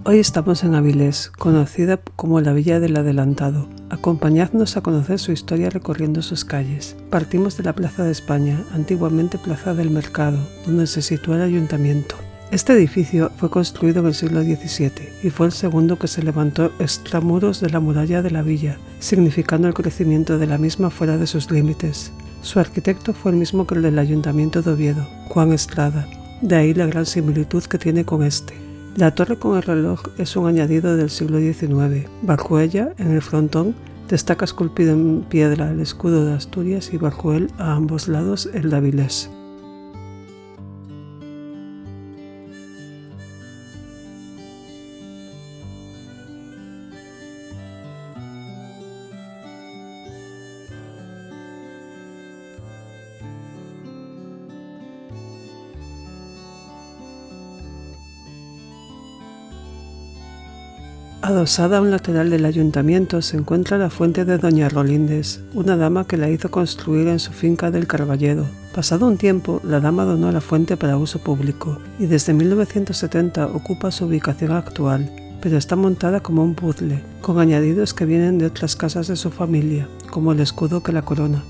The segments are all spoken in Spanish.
Hoy estamos en Avilés, conocida como la Villa del Adelantado. Acompañadnos a conocer su historia recorriendo sus calles. Partimos de la Plaza de España, antiguamente Plaza del Mercado, donde se sitúa el ayuntamiento. Este edificio fue construido en el siglo XVII y fue el segundo que se levantó extramuros de la muralla de la villa, significando el crecimiento de la misma fuera de sus límites. Su arquitecto fue el mismo que el del ayuntamiento de Oviedo, Juan Estrada, de ahí la gran similitud que tiene con este. La torre con el reloj es un añadido del siglo XIX. Bajo ella, en el frontón, destaca esculpido en piedra el escudo de Asturias y bajo él, a ambos lados, el de Avilés. Adosada a un lateral del ayuntamiento se encuentra la fuente de Doña Rolíndes, una dama que la hizo construir en su finca del Carballedo. Pasado un tiempo, la dama donó la fuente para uso público y desde 1970 ocupa su ubicación actual, pero está montada como un puzzle, con añadidos que vienen de otras casas de su familia, como el escudo que la corona.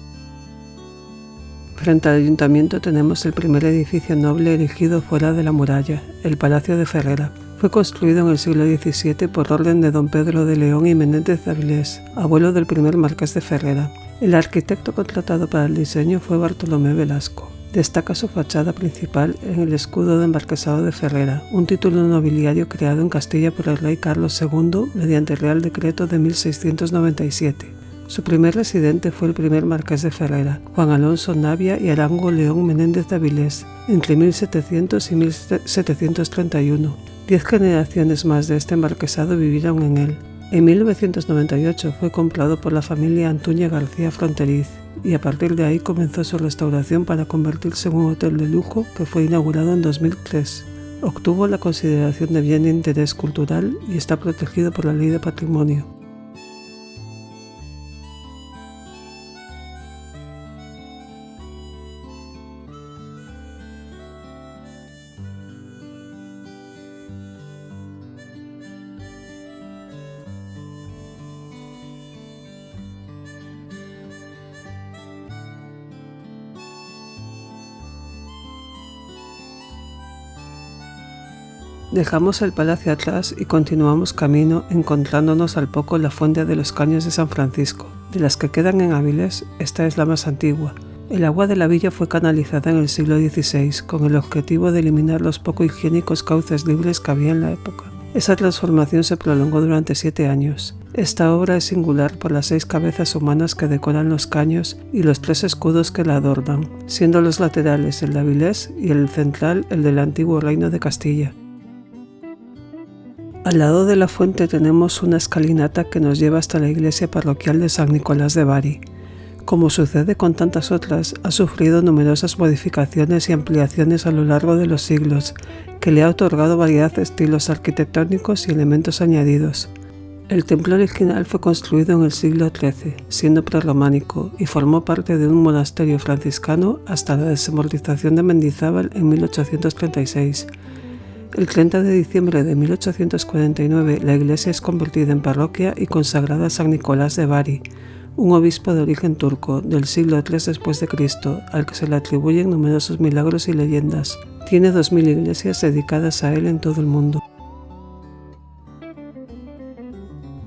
Frente al ayuntamiento tenemos el primer edificio noble erigido fuera de la muralla, el Palacio de Ferrera. Fue construido en el siglo XVII por orden de don Pedro de León y Menéndez de Avilés, abuelo del primer marqués de Ferrera. El arquitecto contratado para el diseño fue Bartolomé Velasco. Destaca su fachada principal en el escudo de marquesado de Ferrera, un título nobiliario creado en Castilla por el rey Carlos II mediante Real Decreto de 1697. Su primer residente fue el primer marqués de Ferrera, Juan Alonso Navia y Arango León Menéndez de Avilés, entre 1700 y 1731. 10 generaciones más de este marquesado vivieron en él. En 1998 fue comprado por la familia Antuña García Fronteriz y a partir de ahí comenzó su restauración para convertirse en un hotel de lujo que fue inaugurado en 2003. Obtuvo la consideración de bien de interés cultural y está protegido por la Ley de Patrimonio. Dejamos el palacio atrás y continuamos camino encontrándonos al poco la fuente de los Caños de San Francisco. De las que quedan en Avilés, esta es la más antigua. El agua de la villa fue canalizada en el siglo XVI con el objetivo de eliminar los poco higiénicos cauces libres que había en la época. Esa transformación se prolongó durante 7 años. Esta obra es singular por las 6 cabezas humanas que decoran los caños y los 3 escudos que la adornan, siendo los laterales el de Avilés y el central el del antiguo reino de Castilla. Al lado de la fuente tenemos una escalinata que nos lleva hasta la iglesia parroquial de San Nicolás de Bari. Como sucede con tantas otras, ha sufrido numerosas modificaciones y ampliaciones a lo largo de los siglos, que le ha otorgado variedad de estilos arquitectónicos y elementos añadidos. El templo original fue construido en el siglo XIII, siendo prerrománico, y formó parte de un monasterio franciscano hasta la desamortización de Mendizábal en 1836. El 30 de diciembre de 1849 la iglesia es convertida en parroquia y consagrada a San Nicolás de Bari, un obispo de origen turco del siglo III después de Cristo, al que se le atribuyen numerosos milagros y leyendas. Tiene 2000 iglesias dedicadas a él en todo el mundo.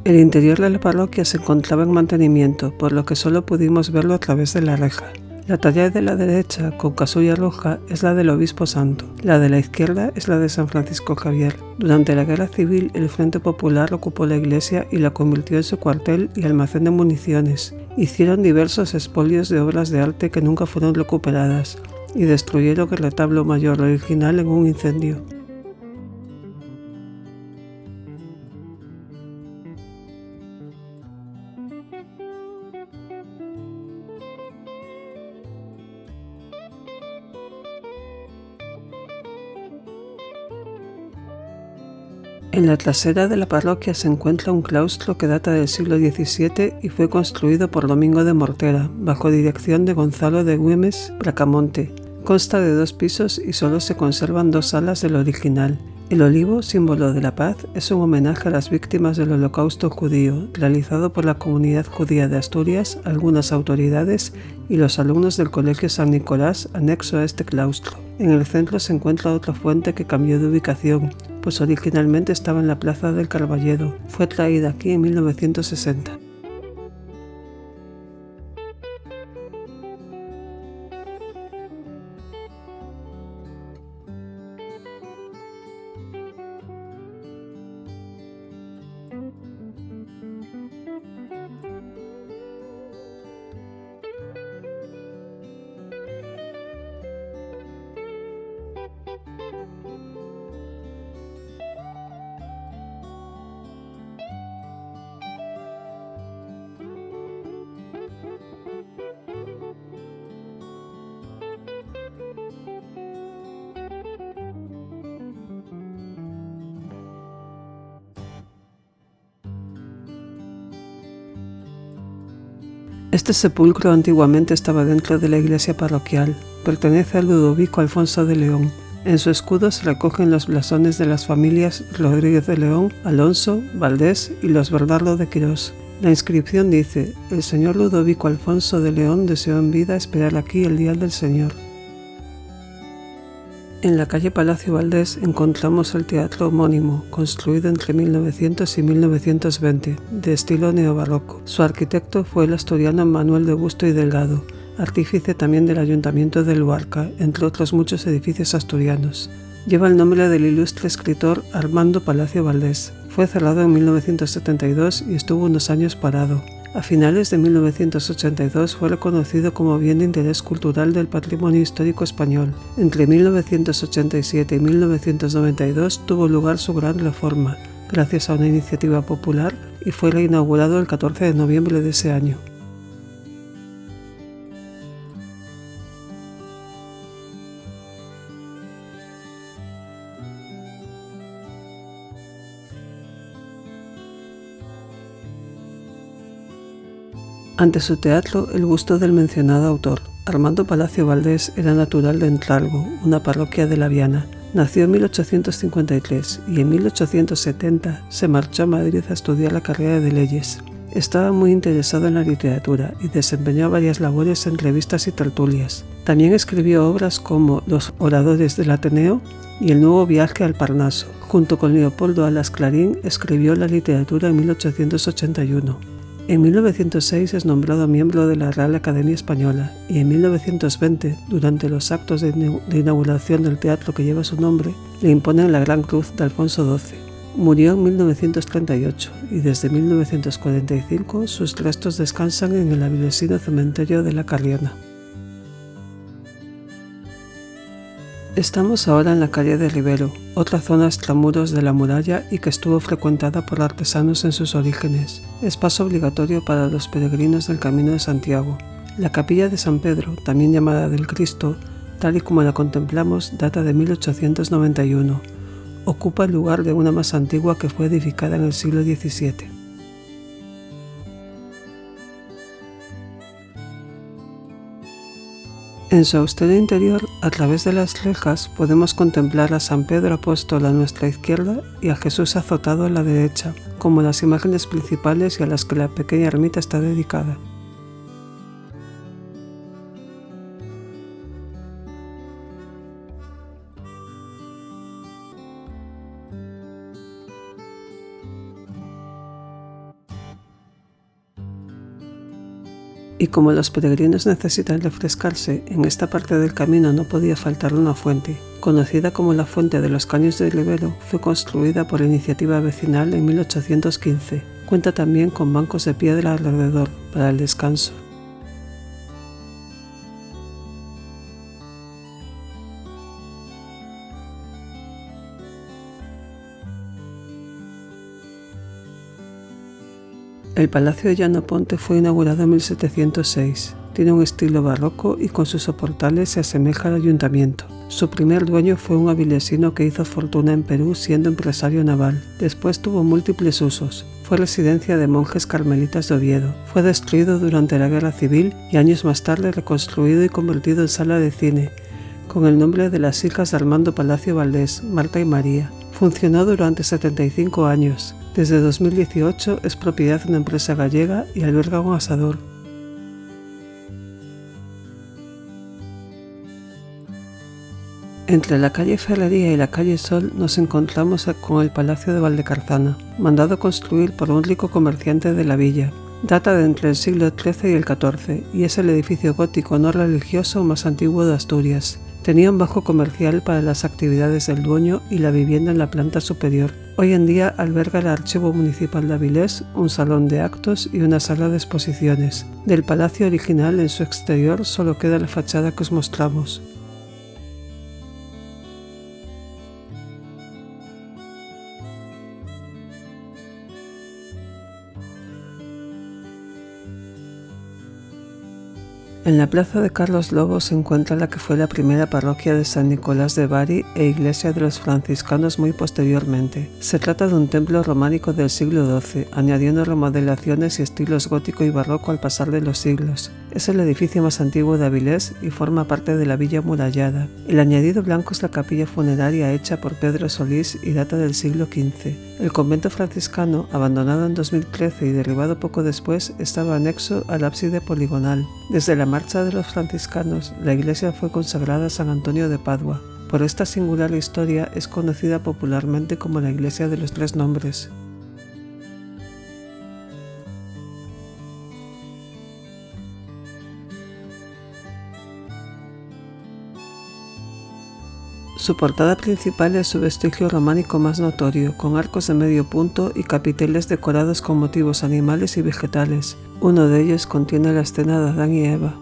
El interior de la parroquia se encontraba en mantenimiento, por lo que solo pudimos verlo a través de la reja. La talla de la derecha, con casulla roja, es la del obispo santo. La de la izquierda es la de San Francisco Javier. Durante la Guerra Civil, el Frente Popular ocupó la iglesia y la convirtió en su cuartel y almacén de municiones. Hicieron diversos expolios de obras de arte que nunca fueron recuperadas y destruyeron el retablo mayor original en un incendio. En la trasera de la parroquia se encuentra un claustro que data del siglo XVII y fue construido por Domingo de Mortera, bajo dirección de Gonzalo de Güemes Bracamonte. Consta de 2 pisos y solo se conservan 2 salas del original. El olivo, símbolo de la paz, es un homenaje a las víctimas del Holocausto judío, realizado por la comunidad judía de Asturias, algunas autoridades y los alumnos del Colegio San Nicolás anexo a este claustro. En el centro se encuentra otra fuente que cambió de ubicación, pues originalmente estaba en la Plaza del Carballedo. Fue traída aquí en 1960. Este sepulcro antiguamente estaba dentro de la iglesia parroquial. Pertenece al Ludovico Alfonso de León. En su escudo se recogen los blasones de las familias Rodríguez de León, Alonso, Valdés y los Bernardo de Quirós. La inscripción dice: el señor Ludovico Alfonso de León deseó en vida esperar aquí el día del Señor. En la calle Palacio Valdés encontramos el teatro homónimo, construido entre 1900 y 1920, de estilo neobarroco. Su arquitecto fue el asturiano Manuel de Busto y Delgado, artífice también del Ayuntamiento de Luarca, entre otros muchos edificios asturianos. Lleva el nombre del ilustre escritor Armando Palacio Valdés. Fue cerrado en 1972 y estuvo unos años parado. A finales de 1982 fue reconocido como bien de interés cultural del patrimonio histórico español. Entre 1987 y 1992 tuvo lugar su gran reforma, gracias a una iniciativa popular, y fue reinaugurado el 14 de noviembre de ese año. Ante su teatro, el busto del mencionado autor, Armando Palacio Valdés, era natural de Entralgo, una parroquia de la Viana. Nació en 1853 y en 1870 se marchó a Madrid a estudiar la carrera de Leyes. Estaba muy interesado en la literatura y desempeñó varias labores en revistas y tertulias. También escribió obras como Los Oradores del Ateneo y El Nuevo Viaje al Parnaso. Junto con Leopoldo Alas Clarín escribió la literatura en 1881. En 1906 es nombrado miembro de la Real Academia Española y en 1920, durante los actos de inauguración del teatro que lleva su nombre, le imponen la Gran Cruz de Alfonso XII. Murió en 1938 y desde 1945 sus restos descansan en el avilesino cementerio de La Carriona. Estamos ahora en la calle de Rivero, otra zona extramuros de la muralla y que estuvo frecuentada por artesanos en sus orígenes. Es paso obligatorio para los peregrinos del Camino de Santiago. La capilla de San Pedro, también llamada del Cristo, tal y como la contemplamos, data de 1891. Ocupa el lugar de una más antigua que fue edificada en el siglo XVII. En su austero interior, a través de las rejas, podemos contemplar a San Pedro Apóstol a nuestra izquierda y a Jesús azotado a la derecha, como las imágenes principales y a las que la pequeña ermita está dedicada. Y como los peregrinos necesitan refrescarse, en esta parte del camino no podía faltar una fuente. Conocida como la Fuente de los Caños de Rivero, fue construida por iniciativa vecinal en 1815. Cuenta también con bancos de piedra alrededor para el descanso. El Palacio de Llano Ponte fue inaugurado en 1706. Tiene un estilo barroco y con sus soportales se asemeja al ayuntamiento. Su primer dueño fue un avilesino que hizo fortuna en Perú siendo empresario naval. Después tuvo múltiples usos. Fue residencia de monjes carmelitas de Oviedo. Fue destruido durante la Guerra Civil y años más tarde reconstruido y convertido en sala de cine, con el nombre de las hijas de Armando Palacio Valdés, Marta y María. Funcionó durante 75 años. Desde 2018 es propiedad de una empresa gallega y alberga un asador. Entre la calle Ferrería y la calle Sol nos encontramos con el Palacio de Valdecarzana, mandado construir por un rico comerciante de la villa. Data de entre el siglo XIII y el XIV y es el edificio gótico no religioso más antiguo de Asturias. Tenía un bajo comercial para las actividades del dueño y la vivienda en la planta superior. Hoy en día alberga el Archivo Municipal de Avilés, un salón de actos y una sala de exposiciones. Del palacio original en su exterior solo queda la fachada que os mostramos. En la plaza de Carlos Lobo se encuentra la que fue la primera parroquia de San Nicolás de Bari e iglesia de los franciscanos muy posteriormente. Se trata de un templo románico del siglo XII, añadiendo remodelaciones y estilos gótico y barroco al pasar de los siglos. Es el edificio más antiguo de Avilés y forma parte de la villa amurallada. El añadido blanco es la capilla funeraria hecha por Pedro Solís y data del siglo XV. El convento franciscano, abandonado en 2013 y derribado poco después, estaba anexo al ábside poligonal. Desde la marcha de los franciscanos, la iglesia fue consagrada a San Antonio de Padua. Por esta singular historia es conocida popularmente como la Iglesia de los Tres Nombres. Su portada principal es su vestigio románico más notorio, con arcos de medio punto y capiteles decorados con motivos animales y vegetales. Uno de ellos contiene la escena de Adán y Eva.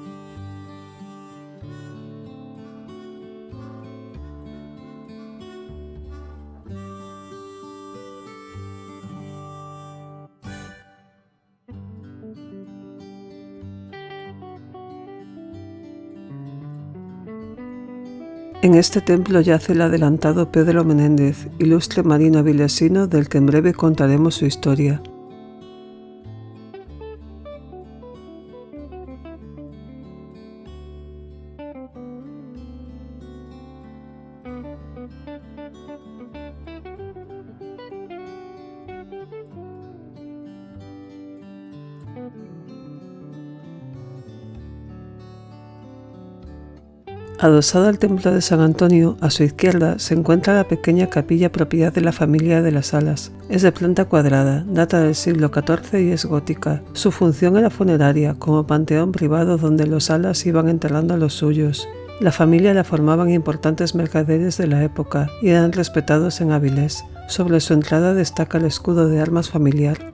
En este templo yace el adelantado Pedro Menéndez, ilustre marino avilesino del que en breve contaremos su historia. Adosado al templo de San Antonio, a su izquierda se encuentra la pequeña capilla propiedad de la familia de las Alas. Es de planta cuadrada, data del siglo XIV y es gótica. Su función era funeraria, como panteón privado donde los Alas iban enterrando a los suyos. La familia la formaban importantes mercaderes de la época y eran respetados en Avilés. Sobre su entrada destaca el escudo de armas familiar.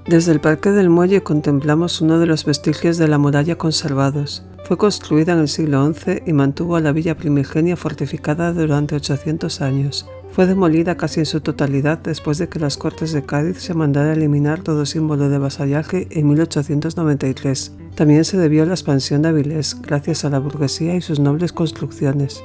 Desde el Parque del Muelle contemplamos uno de los vestigios de la muralla conservados. Fue construida en el siglo XI y mantuvo a la villa primigenia fortificada durante 800 años. Fue demolida casi en su totalidad después de que las Cortes de Cádiz se mandara eliminar todo símbolo de vasallaje en 1893. También se debió a la expansión de Avilés, gracias a la burguesía y sus nobles construcciones.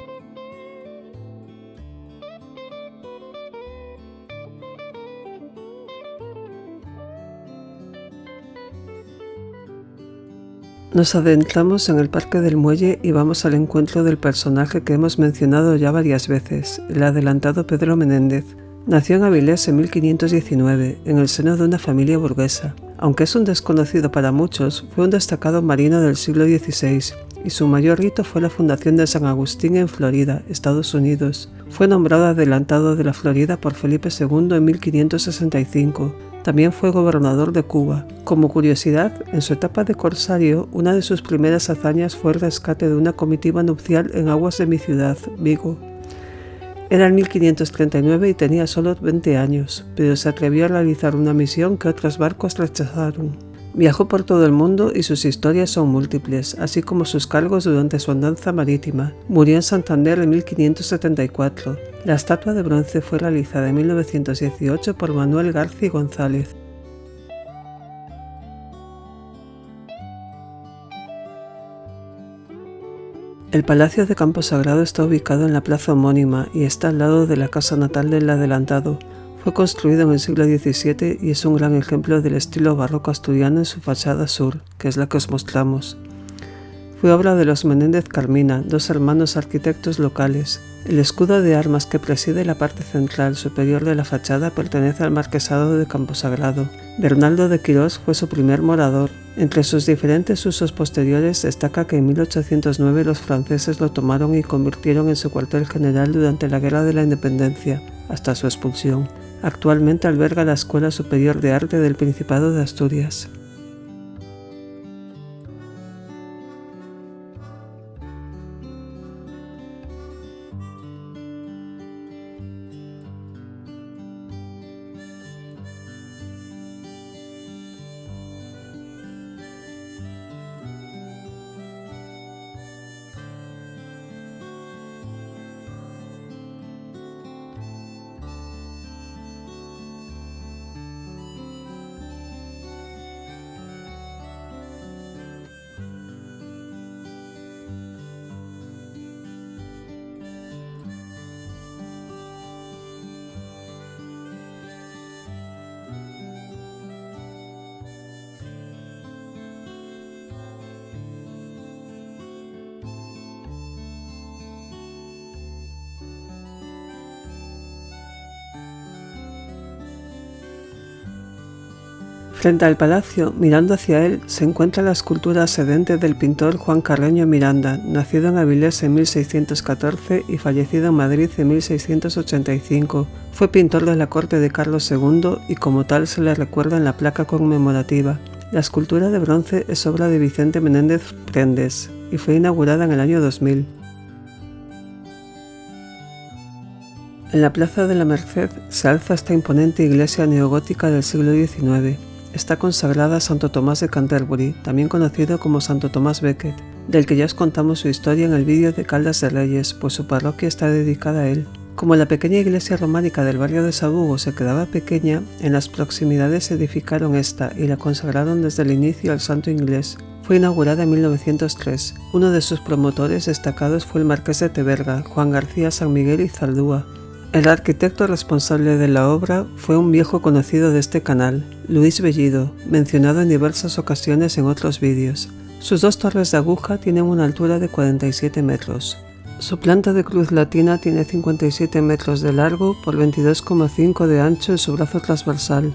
Nos adentramos en el Parque del Muelle y vamos al encuentro del personaje que hemos mencionado ya varias veces, el adelantado Pedro Menéndez. Nació en Avilés en 1519, en el seno de una familia burguesa. Aunque es un desconocido para muchos, fue un destacado marino del siglo XVI y su mayor hito fue la fundación de San Agustín en Florida, Estados Unidos. Fue nombrado adelantado de la Florida por Felipe II en 1565. También fue gobernador de Cuba. Como curiosidad, en su etapa de corsario, una de sus primeras hazañas fue el rescate de una comitiva nupcial en aguas de mi ciudad, Vigo. Era en 1539 y tenía solo 20 años, pero se atrevió a realizar una misión que otros barcos rechazaron. Viajó por todo el mundo y sus historias son múltiples, así como sus cargos durante su andanza marítima. Murió en Santander en 1574. La estatua de bronce fue realizada en 1918 por Manuel García González. El Palacio de Campo Sagrado está ubicado en la plaza homónima y está al lado de la casa natal del adelantado. Fue construido en el siglo XVII y es un gran ejemplo del estilo barroco asturiano en su fachada sur, que es la que os mostramos. Fue obra de los Menéndez Carmina, dos hermanos arquitectos locales. El escudo de armas que preside la parte central superior de la fachada pertenece al marquesado de Camposagrado. Bernaldo de Quirós fue su primer morador. Entre sus diferentes usos posteriores destaca que en 1809 los franceses lo tomaron y convirtieron en su cuartel general durante la Guerra de la Independencia, hasta su expulsión. Actualmente alberga la Escuela Superior de Arte del Principado de Asturias. Frente al palacio, mirando hacia él, se encuentra la escultura sedente del pintor Juan Carreño Miranda, nacido en Avilés en 1614 y fallecido en Madrid en 1685. Fue pintor de la corte de Carlos II y como tal se le recuerda en la placa conmemorativa. La escultura de bronce es obra de Vicente Menéndez Prendes y fue inaugurada en el año 2000. En la Plaza de la Merced se alza esta imponente iglesia neogótica del siglo XIX. Está consagrada a Santo Tomás de Canterbury, también conocido como Santo Tomás Becket, del que ya os contamos su historia en el vídeo de Caldas de Reyes, pues su parroquia está dedicada a él. Como la pequeña iglesia románica del barrio de Sabugo se quedaba pequeña, en las proximidades se edificaron esta y la consagraron desde el inicio al santo inglés. Fue inaugurada en 1903. Uno de sus promotores destacados fue el marqués de Teberga, Juan García San Miguel y Zaldúa. El arquitecto responsable de la obra fue un viejo conocido de este canal, Luis Bellido, mencionado en diversas ocasiones en otros vídeos. Sus dos torres de aguja tienen una altura de 47 metros. Su planta de cruz latina tiene 57 metros de largo por 22,5 de ancho en su brazo transversal.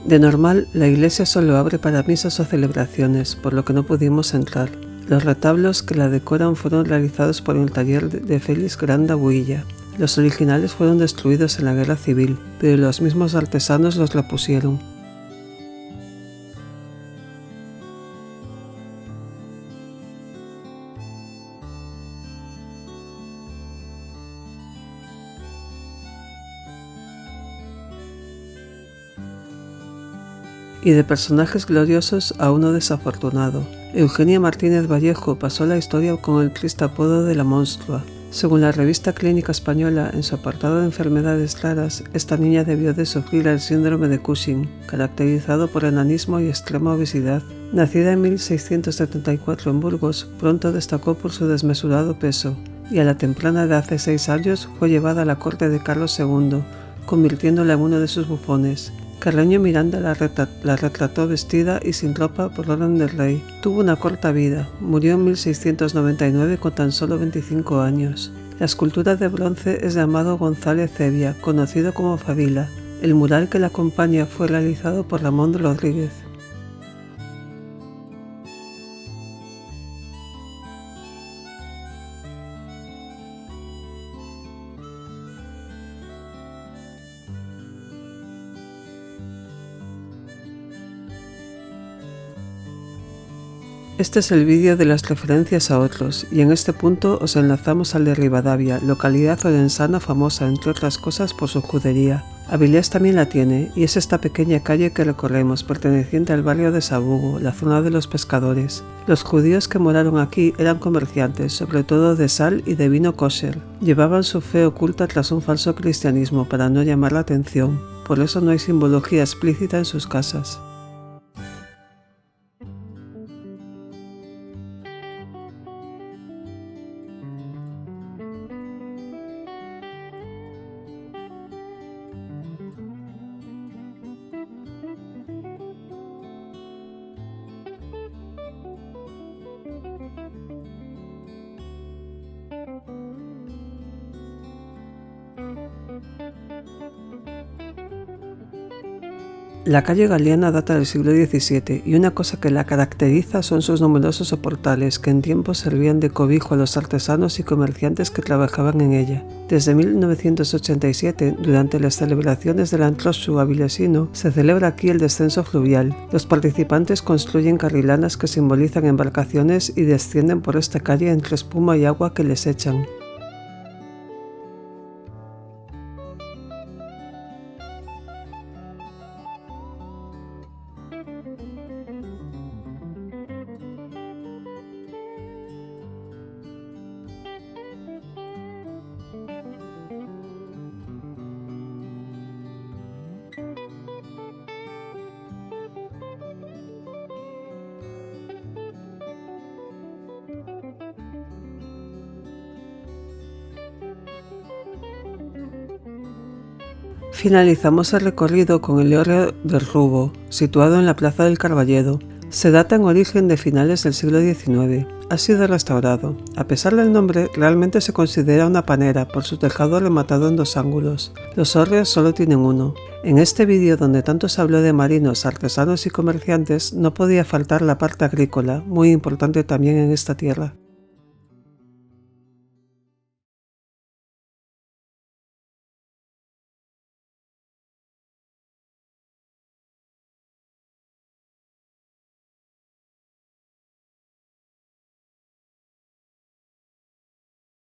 De normal, la iglesia solo abre para misas o celebraciones, por lo que no pudimos entrar. Los retablos que la decoran fueron realizados por el taller de Félix Granda Builla. Los originales fueron destruidos en la Guerra Civil, pero los mismos artesanos los repusieron. Y de personajes gloriosos a uno desafortunado. Eugenia Martínez Vallejo pasó la historia con el triste apodo de la monstrua. Según la revista Clínica Española, en su apartado de enfermedades raras, esta niña debió de sufrir el síndrome de Cushing, caracterizado por enanismo y extrema obesidad. Nacida en 1674 en Burgos, pronto destacó por su desmesurado peso, y a la temprana edad de 6 años fue llevada a la corte de Carlos II, convirtiéndola en uno de sus bufones. Carreño Miranda la retrató vestida y sin ropa por orden del rey. Tuvo una corta vida, murió en 1699 con tan solo 25 años. La escultura de bronce es de Amado González Cevia, conocido como Fabila. El mural que la acompaña fue realizado por Ramón Rodríguez. Este es el vídeo de las referencias a otros, y en este punto os enlazamos al de Ribadavia, localidad orensana famosa entre otras cosas por su judería. Avilés también la tiene, y es esta pequeña calle que recorremos, perteneciente al barrio de Sabugo, la zona de los pescadores. Los judíos que moraron aquí eran comerciantes, sobre todo de sal y de vino kosher. Llevaban su fe oculta tras un falso cristianismo para no llamar la atención, por eso no hay simbología explícita en sus casas. La calle Galiana data del siglo XVII y una cosa que la caracteriza son sus numerosos soportales que en tiempos servían de cobijo a los artesanos y comerciantes que trabajaban en ella. Desde 1987, durante las celebraciones del Antrosxu avilesino, se celebra aquí el descenso fluvial. Los participantes construyen carrilanas que simbolizan embarcaciones y descienden por esta calle entre espuma y agua que les echan. Finalizamos el recorrido con el Hórreo del Rubo, situado en la Plaza del Carballedo. Se data en origen de finales del siglo XIX. Ha sido restaurado. A pesar del nombre, realmente se considera una panera por su tejado rematado en dos ángulos. Los hórreos solo tienen uno. En este vídeo, donde tanto se habló de marinos, artesanos y comerciantes, no podía faltar la parte agrícola, muy importante también en esta tierra.